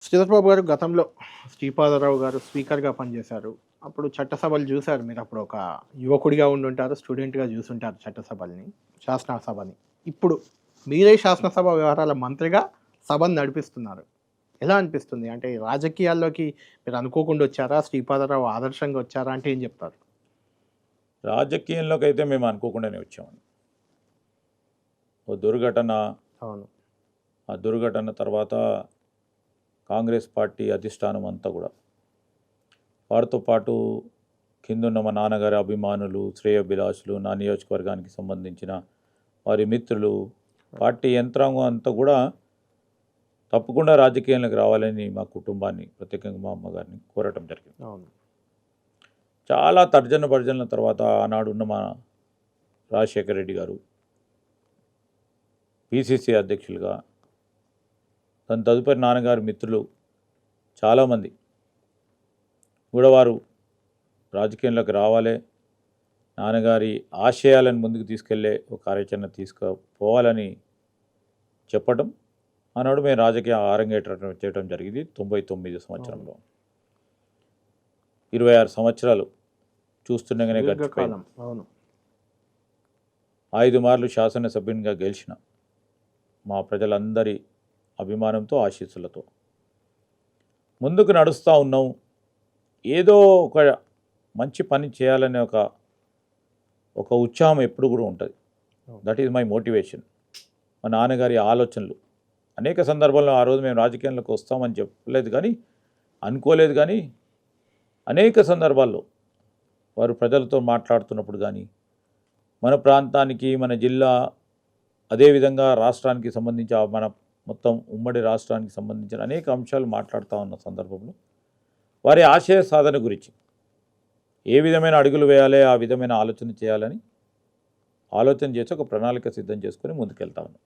చంద్రబాబు గారు గతంలో శ్రీపాదరావు గారు స్పీకర్‌గా పనిచేశారు. అప్పుడు చట్టసభలు జూసారు మీరప్పుడు ఒక యువకుడిగా ఉండుంటారు. స్టూడెంట్‌గా జూసుంటారు చట్టసభల్ని, శాసనసభని. ఇప్పుడు మీరే శాసనసభ వ్యవహారాల మంత్రిగా సభను నడిపిస్తున్నారు. ఎలా అనిపిస్తుంది? అంటే రాజకీయాల్లోకి మీరు అనుకోకుండా వచ్చారా? శ్రీపాదరావు ఆదర్శంగా వచ్చారా? అంటే ఏం జెప్తారు? రాజకీయంలోకైతే మేము అనుకోకుండానే వచ్చామండి. ఓ దుర్ఘటన, అవును. ఆ దుర్ఘటన తర్వాత కాంగ్రెస్ పార్టీ అధిష్టానం అంతా కూడా వారితో పాటు కిందున్న మా నాన్నగారి అభిమానులు, శ్రేయోభిలాషులు, నా నియోజకవర్గానికి సంబంధించిన వారి మిత్రులు, పార్టీ యంత్రాంగం అంతా కూడా తప్పకుండా రాజకీయాలకు రావాలని మా కుటుంబాన్ని, ప్రత్యేకంగా మా అమ్మగారిని కోరటం జరిగింది. అవును. చాలా తర్జన భర్జనల తర్వాత ఆనాడున్న మా రాజశేఖర రెడ్డి గారు పిసిసి అధ్యక్షులుగా, దాని తదుపరి నాన్నగారి మిత్రులు చాలామంది కూడా వారు రాజకీయంలోకి రావాలి, నాన్నగారి ఆశయాలను ముందుకు తీసుకెళ్లే ఒక కార్యాచరణ తీసుకుపోవాలని చెప్పడం, ఆనాడు మేము రాజకీయ అరంగేట్రం చేయడం జరిగింది 99 సంవత్సరంలో. 26 సంవత్సరాలు చూస్తుండగానే గడిచిపోయింది. దీర్ఘకాలం. అవును. 5 మార్లు శాసనసభ్యునిగా గెలిచిన మా ప్రజలందరి అభిమానంతో, ఆశీస్సులతో ముందుకు నడుస్తూ ఉన్నాం. ఏదో ఒక మంచి పని చేయాలనే ఒక ఉత్సాహం ఎప్పుడు కూడా ఉంటుంది. That is my motivation. మా నాన్నగారి ఆలోచనలు అనేక సందర్భాల్లో ఆ రోజు మేము రాజకీయాల్లోకి వస్తామని చెప్పలేదు కానీ, అనుకోలేదు కానీ, అనేక సందర్భాల్లో వారు ప్రజలతో మాట్లాడుతున్నప్పుడు కానీ, మన ప్రాంతానికి, మన జిల్లా, అదేవిధంగా రాష్ట్రానికి సంబంధించి మన మొత్తం ఉమ్మడి రాష్ట్రానికి సంబంధించిన అనేక అంశాలు మాట్లాడుతూ ఉన్న సందర్భంలో వారి ఆశయ సాధన గురించి ఏ విధమైన అడుగులు వేయాలి, ఆ విధమైన ఆలోచన చేయాలని ఆలోచన చేసి ఒక ప్రణాళిక సిద్ధం చేసుకొని ముందుకెళ్తా ఉన్నాం.